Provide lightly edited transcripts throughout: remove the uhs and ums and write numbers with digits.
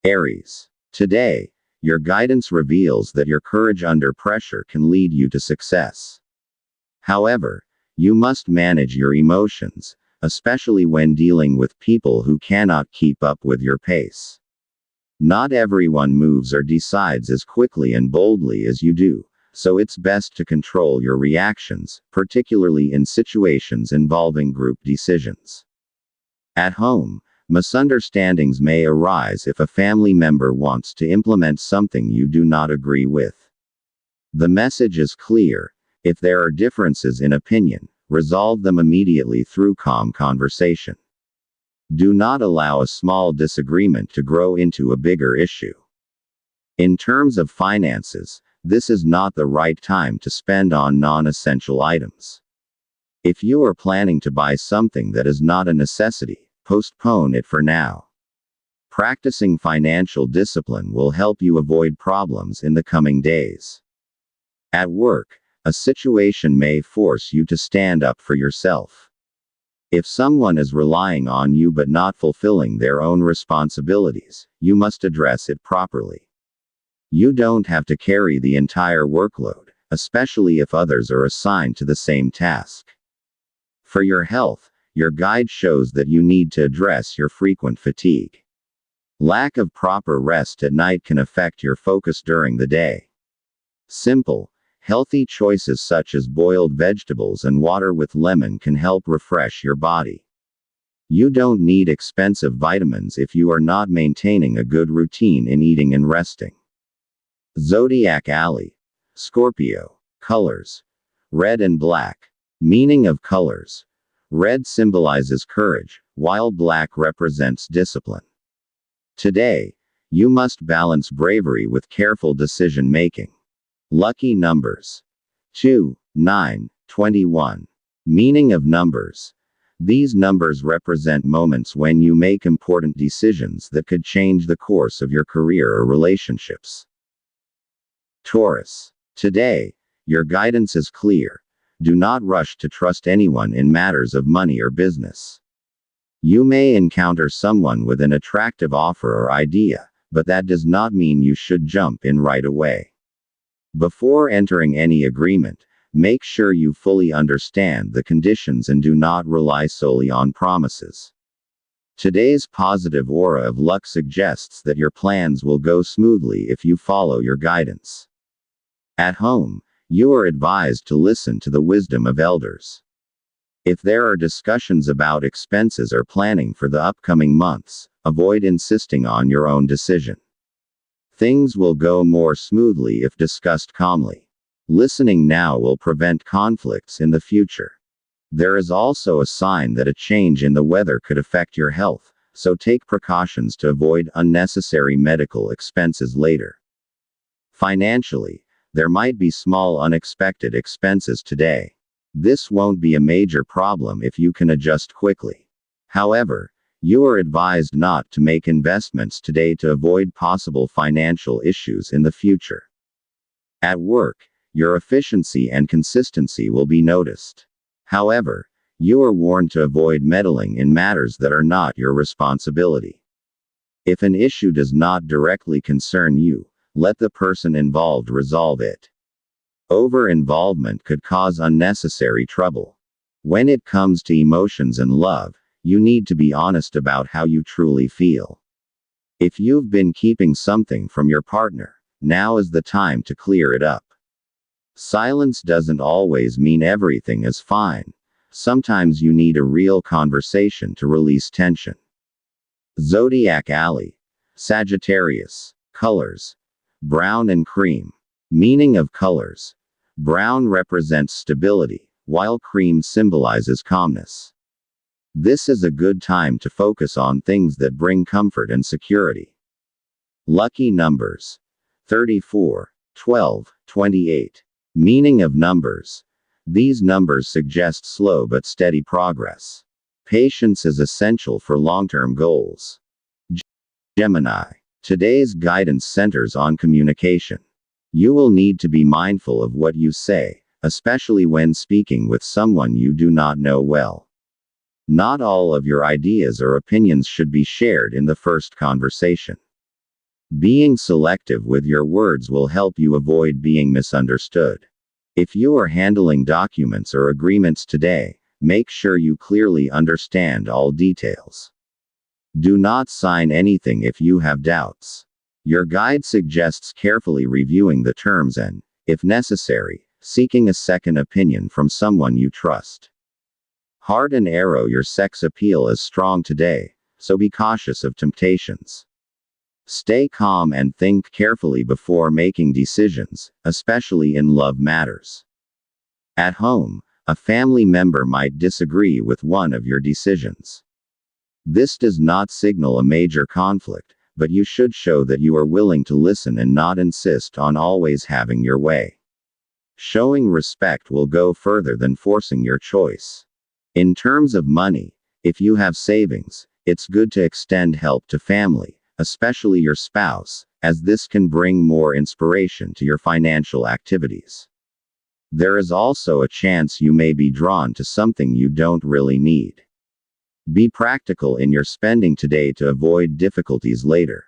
Aries. Today, your guidance reveals that your courage under pressure can lead you to success. However, you must manage your emotions, especially when dealing with people who cannot keep up with your pace. Not everyone moves or decides as quickly and boldly as you do, so it's best to control your reactions, particularly in situations involving group decisions. At home, misunderstandings may arise if a family member wants to implement something you do not agree with. The message is clear: if there are differences in opinion, resolve them immediately through calm conversation. Do not allow a small disagreement to grow into a bigger issue. In terms of finances, this is not the right time to spend on non-essential items. If you are planning to buy something that is not a necessity, postpone it for now. Practicing financial discipline will help you avoid problems in the coming days. At work, a situation may force you to stand up for yourself. If someone is relying on you but not fulfilling their own responsibilities, you must address it properly. You don't have to carry the entire workload, especially if others are assigned to the same task. For your health, your guide shows that you need to address your frequent fatigue. Lack of proper rest at night can affect your focus during the day. Simple, healthy choices such as boiled vegetables and water with lemon can help refresh your body. You don't need expensive vitamins if you are not maintaining a good routine in eating and resting. Zodiac Signs. Scorpio. Colors: red and black. Meaning of colors: red symbolizes courage, while black represents discipline. Today, you must balance bravery with careful decision making. Lucky numbers: 2, 9, 21. Meaning of numbers: these numbers represent moments when you make important decisions that could change the course of your career or relationships. Taurus. Today, your guidance is clear: do not rush to trust anyone in matters of money or business. You may encounter someone with an attractive offer or idea, but that does not mean you should jump in right away. Before entering any agreement, make sure you fully understand the conditions and do not rely solely on promises. Today's positive aura of luck suggests that your plans will go smoothly if you follow your guidance. At home, you are advised to listen to the wisdom of elders. If there are discussions about expenses or planning for the upcoming months, avoid insisting on your own decision. Things will go more smoothly if discussed calmly. Listening now will prevent conflicts in the future. There is also a sign that a change in the weather could affect your health, so take precautions to avoid unnecessary medical expenses later. Financially, there might be small unexpected expenses today. This won't be a major problem if you can adjust quickly. However, you are advised not to make investments today to avoid possible financial issues in the future. At work, your efficiency and consistency will be noticed. However, you are warned to avoid meddling in matters that are not your responsibility. If an issue does not directly concern you, let the person involved resolve it. Over-involvement could cause unnecessary trouble. When it comes to emotions and love, you need to be honest about how you truly feel. If you've been keeping something from your partner, now is the time to clear it up. Silence doesn't always mean everything is fine. Sometimes you need a real conversation to release tension. Zodiac Signs. Sagittarius. Colors: brown and cream. Meaning of colors: brown represents stability, while cream symbolizes calmness. This is a good time to focus on things that bring comfort and security. Lucky numbers: 34, 12, 28. Meaning of numbers: these numbers suggest slow but steady progress. Patience is essential for long-term goals. Gemini. Today's guidance centers on communication. You will need to be mindful of what you say, especially when speaking with someone you do not know well. Not all of your ideas or opinions should be shared in the first conversation. Being selective with your words will help you avoid being misunderstood. If you are handling documents or agreements today, make sure you clearly understand all details. Do not sign anything if you have doubts. Your guide suggests carefully reviewing the terms and, if necessary, seeking a second opinion from someone you trust. Heart and arrow, your sex appeal is strong today, so be cautious of temptations. Stay calm and think carefully before making decisions, especially in love matters. At home, a family member might disagree with one of your decisions. This does not signal a major conflict, but you should show that you are willing to listen and not insist on always having your way. Showing respect will go further than forcing your choice. In terms of money, if you have savings, it's good to extend help to family, especially your spouse, as this can bring more inspiration to your financial activities. There is also a chance you may be drawn to something you don't really need. Be practical in your spending today to avoid difficulties later.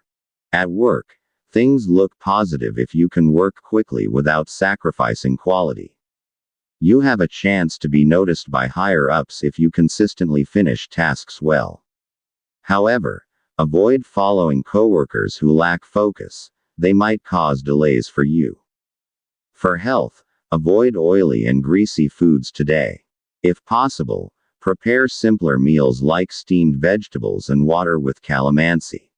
At work, things look positive if you can work quickly without sacrificing quality. You have a chance to be noticed by higher-ups if you consistently finish tasks well. However, avoid following coworkers who lack focus. They might cause delays for you. For health, avoid oily and greasy foods today. If possible, prepare simpler meals like steamed vegetables and water with calamansi.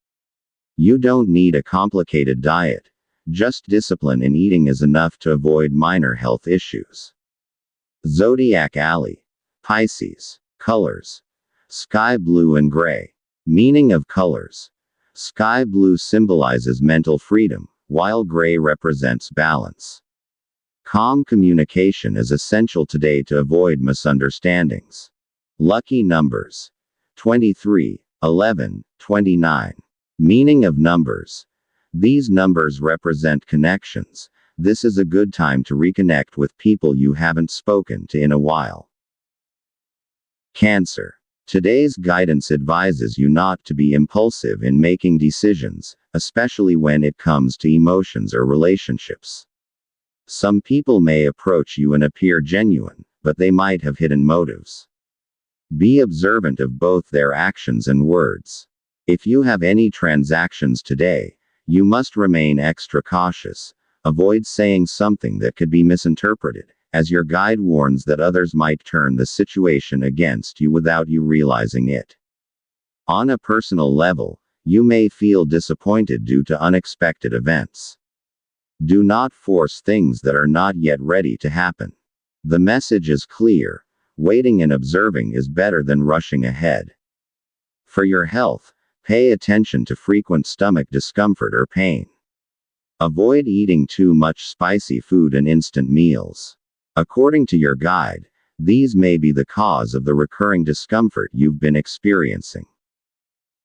You don't need a complicated diet. Just discipline in eating is enough to avoid minor health issues. Zodiac Alley. Pisces. Colors: sky blue and gray. Meaning of colors: sky blue symbolizes mental freedom, while gray represents balance. Calm communication is essential today to avoid misunderstandings. Lucky numbers: 23, 11, 29. Meaning of numbers: these numbers represent connections. This is a good time to reconnect with people you haven't spoken to in a while. Cancer. Today's guidance advises you not to be impulsive in making decisions, especially when it comes to emotions or relationships. Some people may approach you and appear genuine, but they might have hidden motives. Be observant of both their actions and words. If you have any transactions today, you must remain extra cautious. Avoid saying something that could be misinterpreted, as your guide warns that others might turn the situation against you without you realizing it. On a personal level, you may feel disappointed due to unexpected events. Do not force things that are not yet ready to happen. The message is clear: waiting and observing is better than rushing ahead. For your health, pay attention to frequent stomach discomfort or pain. Avoid eating too much spicy food and instant meals. According to your guide, these may be the cause of the recurring discomfort you've been experiencing.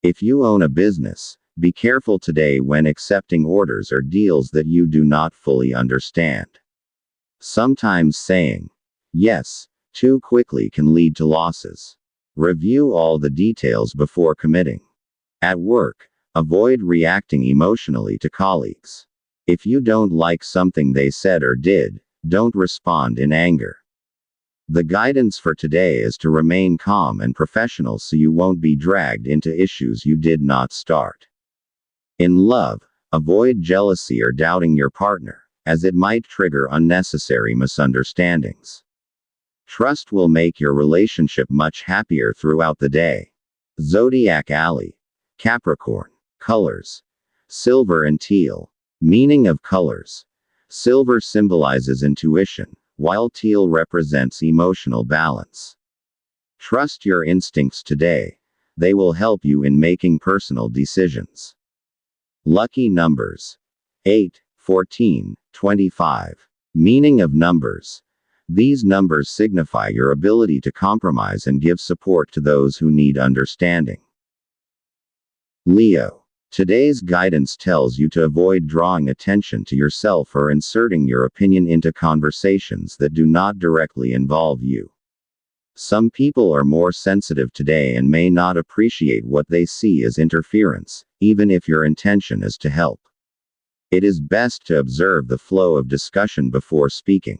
If you own a business, be careful today when accepting orders or deals that you do not fully understand. Sometimes saying yes too quickly can lead to losses. Review all the details before committing. At work, avoid reacting emotionally to colleagues. If you don't like something they said or did, don't respond in anger. The guidance for today is to remain calm and professional so you won't be dragged into issues you did not start. In love, avoid jealousy or doubting your partner, as it might trigger unnecessary misunderstandings. Trust will make your relationship much happier throughout the day. Zodiac Alley. Capricorn. Colors: silver and teal. Meaning of colors: silver symbolizes intuition, while teal represents emotional balance. Trust your instincts today. They will help you in making personal decisions. Lucky numbers: 8, 14, 25. Meaning of numbers: these numbers signify your ability to compromise and give support to those who need understanding. Leo. Today's guidance tells you to avoid drawing attention to yourself or inserting your opinion into conversations that do not directly involve you. Some people are more sensitive today and may not appreciate what they see as interference, even if your intention is to help. It is best to observe the flow of discussion before speaking.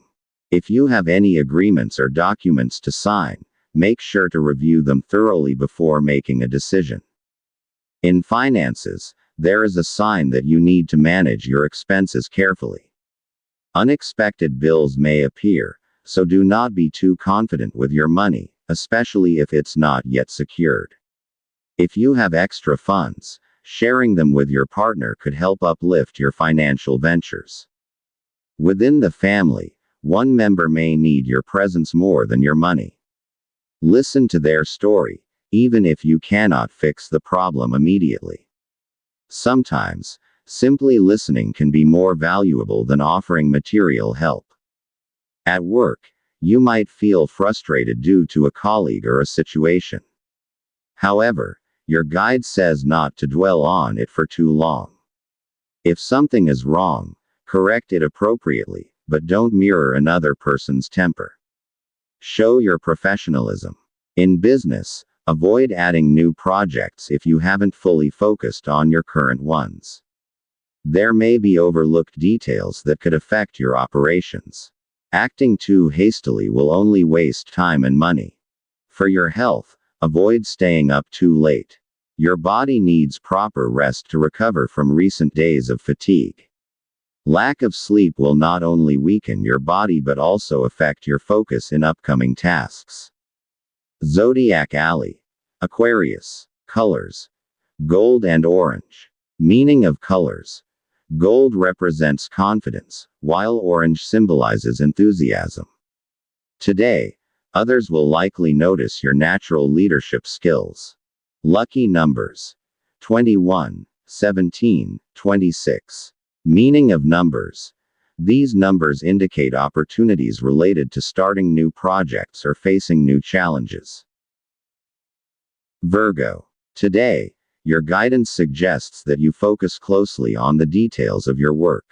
If you have any agreements or documents to sign, make sure to review them thoroughly before making a decision. In finances, there is a sign that you need to manage your expenses carefully. Unexpected bills may appear, so do not be too confident with your money, especially if it's not yet secured. If you have extra funds, sharing them with your partner could help uplift your financial ventures. Within the family, one member may need your presence more than your money. Listen to their story, even if you cannot fix the problem immediately. Sometimes, simply listening can be more valuable than offering material help. At work, you might feel frustrated due to a colleague or a situation. However, your guide says not to dwell on it for too long. If something is wrong, correct it appropriately, but don't mirror another person's temper. Show your professionalism. In business, avoid adding new projects if you haven't fully focused on your current ones. There may be overlooked details that could affect your operations. Acting too hastily will only waste time and money. For your health, avoid staying up too late. Your body needs proper rest to recover from recent days of fatigue. Lack of sleep will not only weaken your body but also affect your focus in upcoming tasks. Zodiac Alley. Aquarius. Colors: gold and orange. Meaning of colors: gold represents confidence, while orange symbolizes enthusiasm. Today, others will likely notice your natural leadership skills. Lucky numbers: 21, 17, 26. Meaning of numbers: these numbers indicate opportunities related to starting new projects or facing new challenges. Virgo. Today, your guidance suggests that you focus closely on the details of your work.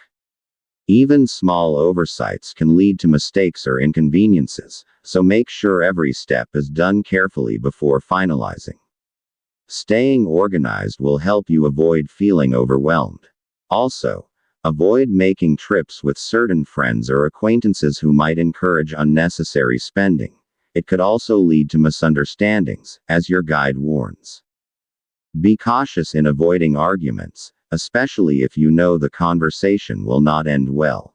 Even small oversights can lead to mistakes or inconveniences, so make sure every step is done carefully before finalizing. Staying organized will help you avoid feeling overwhelmed. Also, avoid making trips with certain friends or acquaintances who might encourage unnecessary spending. It could also lead to misunderstandings, as your guide warns. Be cautious in avoiding arguments, especially if you know the conversation will not end well.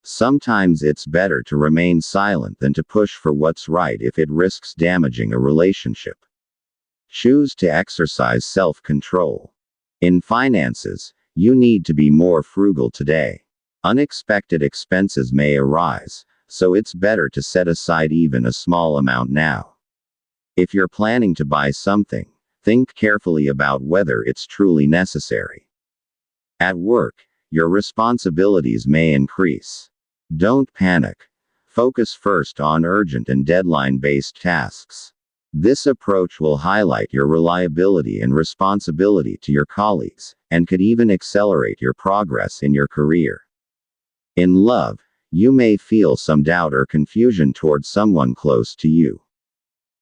Sometimes it's better to remain silent than to push for what's right if it risks damaging a relationship. Choose to exercise self-control. In finances, you need to be more frugal today. Unexpected expenses may arise, so it's better to set aside even a small amount now. If you're planning to buy something, think carefully about whether it's truly necessary. At work, your responsibilities may increase. Don't panic. Focus first on urgent and deadline-based tasks. This approach will highlight your reliability and responsibility to your colleagues, and could even accelerate your progress in your career. In love, you may feel some doubt or confusion towards someone close to you.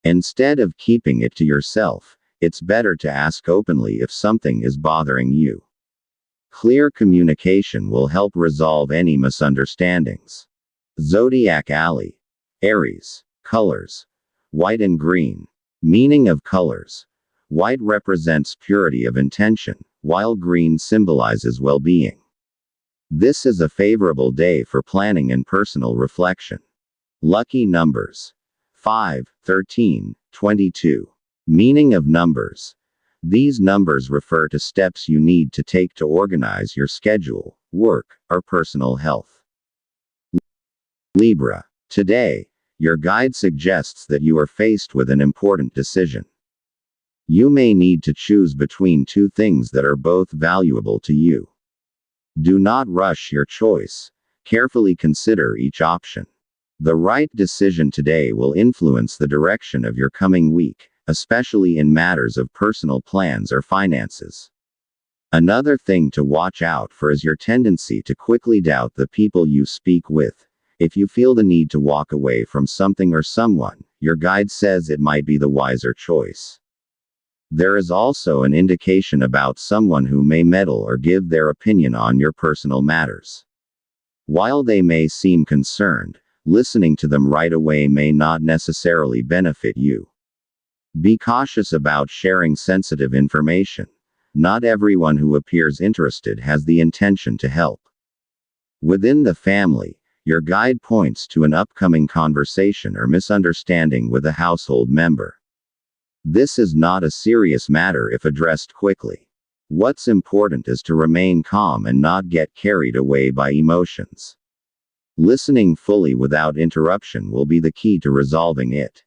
Instead of keeping it to yourself, it's better to ask openly if something is bothering you. Clear communication will help resolve any misunderstandings. Zodiac Alley. Aries. Colors: white and green. Meaning of colors: white represents purity of intention, while green symbolizes well-being. This is a favorable day for planning and personal reflection. Lucky numbers: 5, 13, 22. Meaning of numbers: these numbers refer to steps you need to take to organize your schedule, work, or personal health. Libra. Today, your guide suggests that you are faced with an important decision. You may need to choose between two things that are both valuable to you. Do not rush your choice. Carefully consider each option. The right decision today will influence the direction of your coming week, especially in matters of personal plans or finances. Another thing to watch out for is your tendency to quickly doubt the people you speak with. If you feel the need to walk away from something or someone, your guide says it might be the wiser choice. There is also an indication about someone who may meddle or give their opinion on your personal matters. While they may seem concerned, listening to them right away may not necessarily benefit you. Be cautious about sharing sensitive information. Not everyone who appears interested has the intention to help. Within the family, your guide points to an upcoming conversation or misunderstanding with a household member. This is not a serious matter if addressed quickly. What's important is to remain calm and not get carried away by emotions. Listening fully without interruption will be the key to resolving it.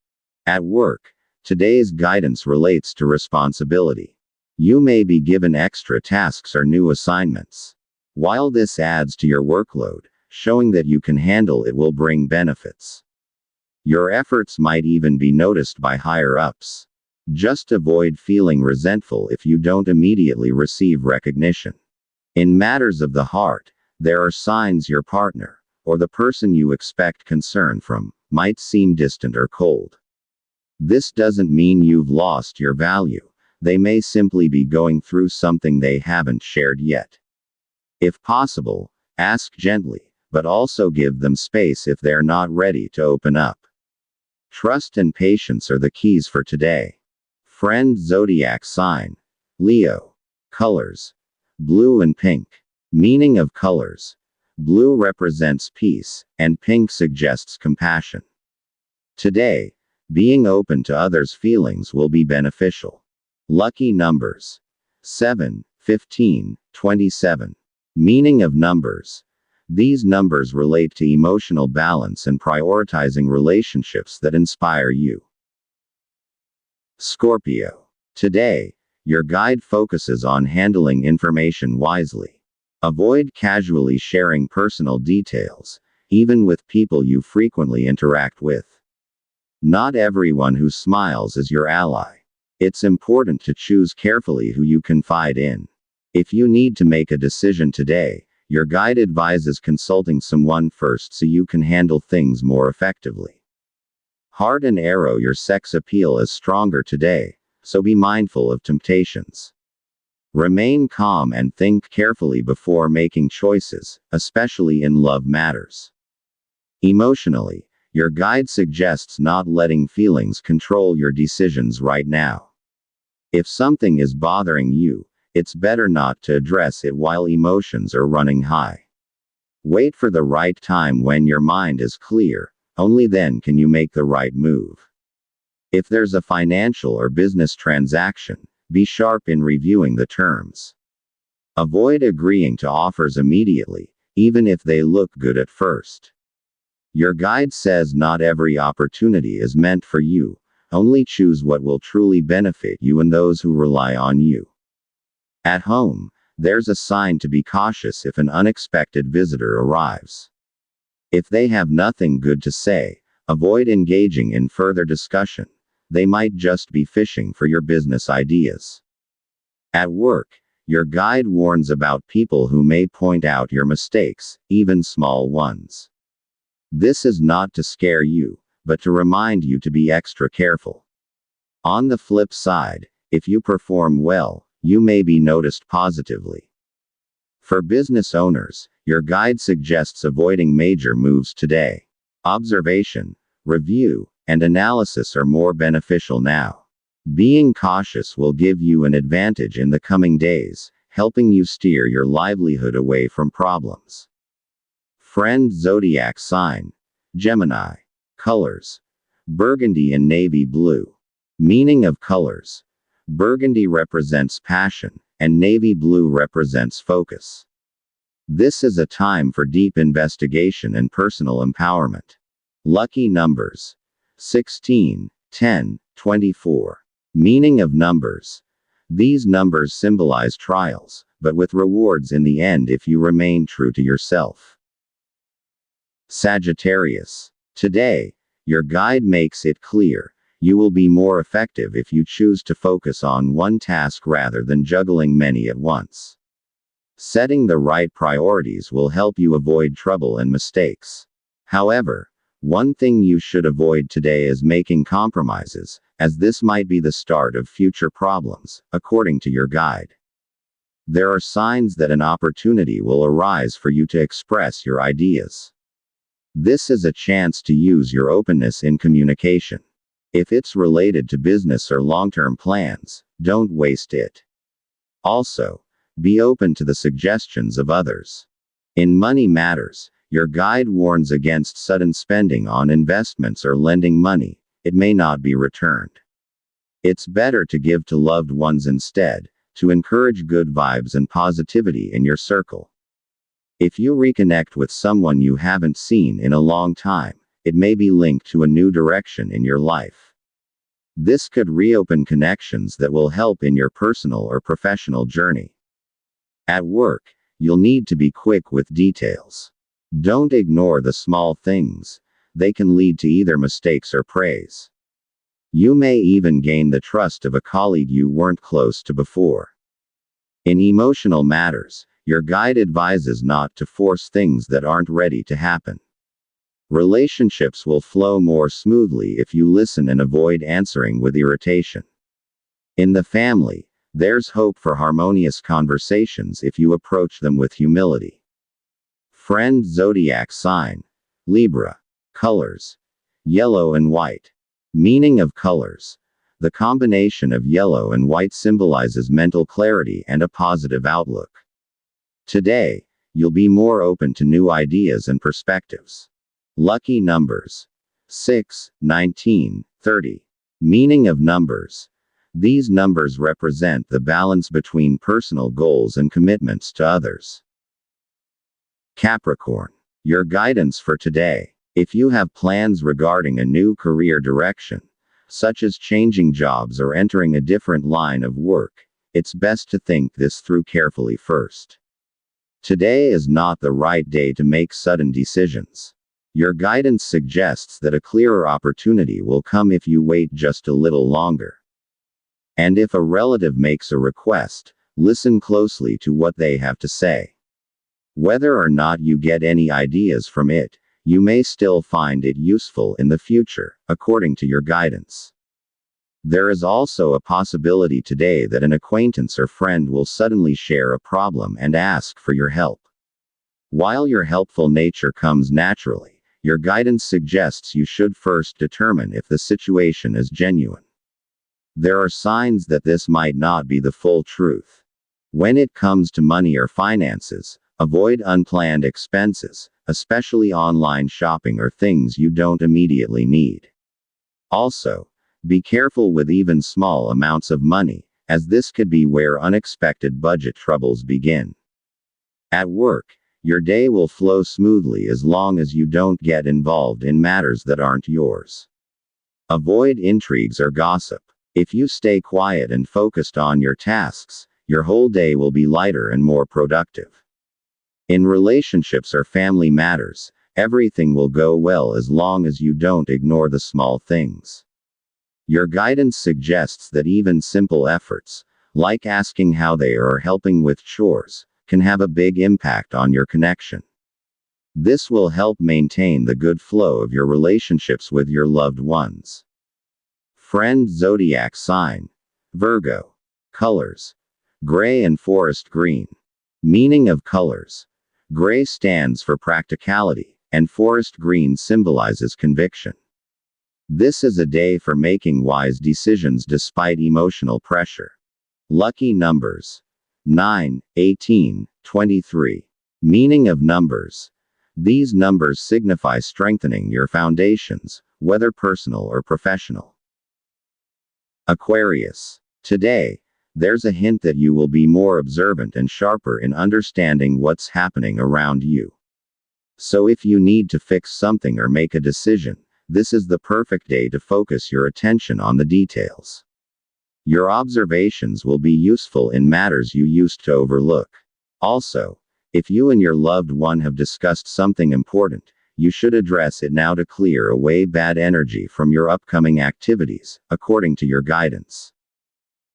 At work, today's guidance relates to responsibility. You may be given extra tasks or new assignments. While this adds to your workload, showing that you can handle it will bring benefits. Your efforts might even be noticed by higher-ups. Just avoid feeling resentful if you don't immediately receive recognition. In matters of the heart, there are signs your partner, or the person you expect concern from, might seem distant or cold. This doesn't mean you've lost your value. They may simply be going through something they haven't shared yet. If possible, ask gently, but also give them space if they're not ready to open up. Trust and patience are the keys for today. Friend Zodiac Sign. Leo. Colors. Blue and pink. Meaning of colors. Blue represents peace, and pink suggests compassion. Today, being open to others' feelings will be beneficial. Lucky numbers. 7, 15, 27. Meaning of numbers. These numbers relate to emotional balance and prioritizing relationships that inspire you. Scorpio. Today, your guide focuses on handling information wisely. Avoid casually sharing personal details, even with people you frequently interact with. Not everyone who smiles is your ally. It's important to choose carefully who you confide in. If you need to make a decision today, your guide advises consulting someone first so you can handle things more effectively. Heart and arrow. Your sex appeal is stronger today, so be mindful of temptations. Remain calm and think carefully before making choices, especially in love matters. Emotionally, your guide suggests not letting feelings control your decisions right now. If something is bothering you, it's better not to address it while emotions are running high. Wait for the right time when your mind is clear. Only then can you make the right move. If there's a financial or business transaction, be sharp in reviewing the terms. Avoid agreeing to offers immediately, even if they look good at first. Your guide says not every opportunity is meant for you, only choose what will truly benefit you and those who rely on you. At home, there's a sign to be cautious if an unexpected visitor arrives. If they have nothing good to say, avoid engaging in further discussion. They might just be fishing for your business ideas. At work, your guide warns about people who may point out your mistakes, even small ones. This is not to scare you, but to remind you to be extra careful. On the flip side, if you perform well, you may be noticed positively. For business owners, your guide suggests avoiding major moves today. Observation, review, and analysis are more beneficial now. Being cautious will give you an advantage in the coming days, helping you steer your livelihood away from problems. Friend Zodiac Sign. Gemini. Colors. Burgundy and navy blue. Meaning of colors. Burgundy represents passion, and navy blue represents focus. This is a time for deep investigation and personal empowerment. Lucky numbers. 16, 10, 24. Meaning of numbers. These numbers symbolize trials, but with rewards in the end if you remain true to yourself. Sagittarius. Today, your guide makes it clear, you will be more effective if you choose to focus on one task rather than juggling many at once. Setting the right priorities will help you avoid trouble and mistakes. However, one thing you should avoid today is making compromises, as this might be the start of future problems, according to your guide. There are signs that an opportunity will arise for you to express your ideas. This is a chance to use your openness in communication. If it's related to business or long-term plans, don't waste it. Also, be open to the suggestions of others. In money matters, your guide warns against sudden spending on investments or lending money. It may not be returned. It's better to give to loved ones instead, to encourage good vibes and positivity in your circle. If you reconnect with someone you haven't seen in a long time, it may be linked to a new direction in your life. This could reopen connections that will help in your personal or professional journey. At work, you'll need to be quick with details. Don't ignore the small things. They can lead to either mistakes or praise. You may even gain the trust of a colleague you weren't close to before. In emotional matters, your guide advises not to force things that aren't ready to happen. Relationships will flow more smoothly if you listen and avoid answering with irritation. In the family, there's hope for harmonious conversations if you approach them with humility. Friend Zodiac Sign. Libra. Colors. Yellow and white. Meaning of colors. The combination of yellow and white symbolizes mental clarity and a positive outlook. Today, you'll be more open to new ideas and perspectives. Lucky numbers. 6, 19, 30. Meaning of numbers. These numbers represent the balance between personal goals and commitments to others. Capricorn. Your guidance for today. If you have plans regarding a new career direction, such as changing jobs or entering a different line of work, it's best to think this through carefully first. Today is not the right day to make sudden decisions. Your guidance suggests that a clearer opportunity will come if you wait just a little longer. And if a relative makes a request, listen closely to what they have to say. Whether or not you get any ideas from it, you may still find it useful in the future, according to your guidance. There is also a possibility today that an acquaintance or friend will suddenly share a problem and ask for your help. While your helpful nature comes naturally, your guidance suggests you should first determine if the situation is genuine. There are signs that this might not be the full truth. When it comes to money or finances, avoid unplanned expenses, especially online shopping or things you don't immediately need. Also, be careful with even small amounts of money, as this could be where unexpected budget troubles begin. At work, your day will flow smoothly as long as you don't get involved in matters that aren't yours. Avoid intrigues or gossip. If you stay quiet and focused on your tasks, your whole day will be lighter and more productive. In relationships or family matters, everything will go well as long as you don't ignore the small things. Your guidance suggests that even simple efforts, like asking how they are or helping with chores, can have a big impact on your connection. This will help maintain the good flow of your relationships with your loved ones. Friend Zodiac Sign. Virgo. Colors. Gray and forest green. Meaning of colors. Gray stands for practicality, and forest green symbolizes conviction. This is a day for making wise decisions despite emotional pressure. Lucky numbers. 9, 18, 23. Meaning of numbers. These numbers signify strengthening your foundations, whether personal or professional. Aquarius. Today, there's a hint that you will be more observant and sharper in understanding what's happening around you. So if you need to fix something or make a decision, this is the perfect day to focus your attention on the details. Your observations will be useful in matters you used to overlook. Also, if you and your loved one have discussed something important, you should address it now to clear away bad energy from your upcoming activities, according to your guidance.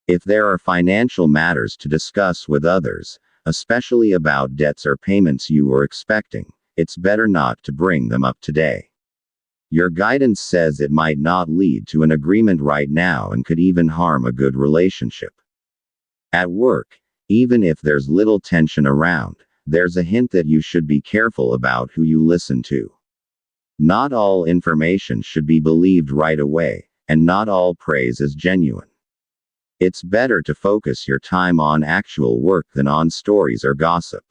If there are financial matters to discuss with others, especially about debts or payments you were expecting, it's better not to bring them up today. Your guidance says it might not lead to an agreement right now and could even harm a good relationship. At work, even if there's little tension around, there's a hint that you should be careful about who you listen to. Not all information should be believed right away, and not all praise is genuine. It's better to focus your time on actual work than on stories or gossip.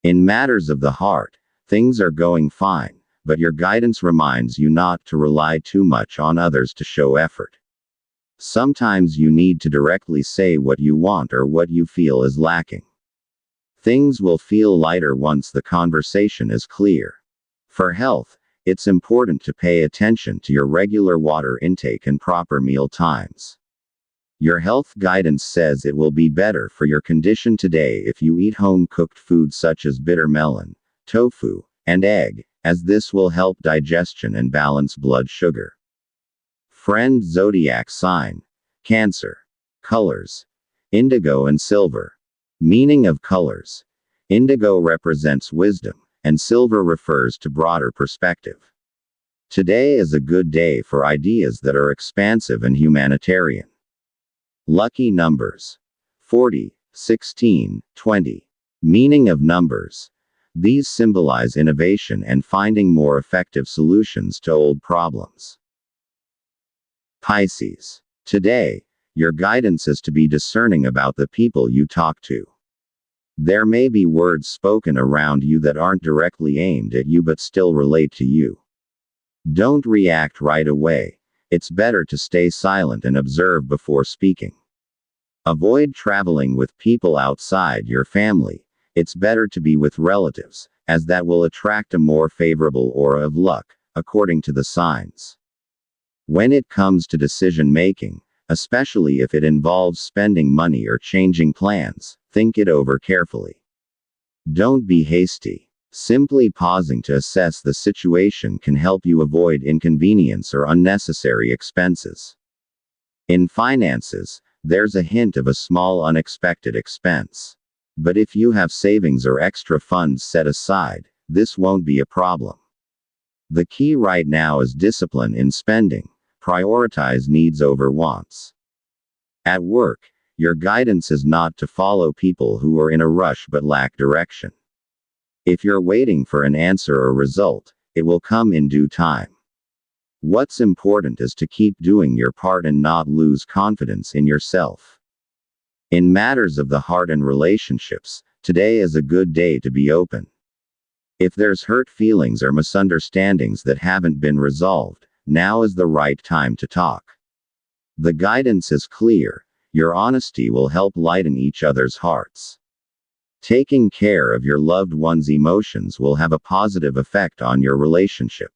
In matters of the heart, things are going fine, but your guidance reminds you not to rely too much on others to show effort. Sometimes you need to directly say what you want or what you feel is lacking. Things will feel lighter once the conversation is clear. For health, it's important to pay attention to your regular water intake and proper meal times. Your health guidance says it will be better for your condition today if you eat home-cooked food such as bitter melon, tofu, and egg, as this will help digestion and balance blood sugar. Friend Zodiac Sign. Cancer. Colors. Indigo and silver. Meaning of colors. Indigo represents wisdom, and silver refers to broader perspective. Today is a good day for ideas that are expansive and humanitarian. Lucky numbers. 40, 16, 20. Meaning of numbers. These symbolize innovation and finding more effective solutions to old problems. Pisces. Today, your guidance is to be discerning about the people you talk to. There may be words spoken around you that aren't directly aimed at you but still relate to you. Don't react right away. It's better to stay silent and observe before speaking. Avoid traveling with people outside your family. It's better to be with relatives, as that will attract a more favorable aura of luck, according to the signs. When it comes to decision making, especially if it involves spending money or changing plans, think it over carefully. Don't be hasty. Simply pausing to assess the situation can help you avoid inconvenience or unnecessary expenses. In finances, there's a hint of a small unexpected expense. But if you have savings or extra funds set aside, this won't be a problem. The key right now is discipline in spending. Prioritize needs over wants. At work, your guidance is not to follow people who are in a rush but lack direction. If you're waiting for an answer or result, it will come in due time. What's important is to keep doing your part and not lose confidence in yourself. In matters of the heart and relationships, today is a good day to be open. If there's hurt feelings or misunderstandings that haven't been resolved, now is the right time to talk. The guidance is clear. Your honesty will help lighten each other's hearts. Taking care of your loved one's emotions will have a positive effect on your relationship.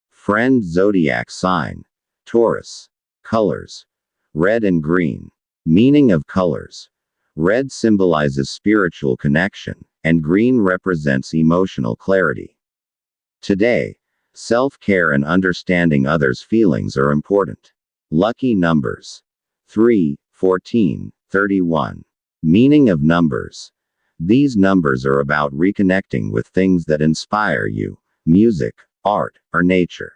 Friend Zodiac Sign. Taurus. Colors. Red and green. Meaning of colors. Red symbolizes spiritual connection, and green represents emotional clarity. Today, self-care and understanding others' feelings are important. Lucky numbers. 3, 14, 31. Meaning of numbers. These numbers are about reconnecting with things that inspire you, music, art, or nature.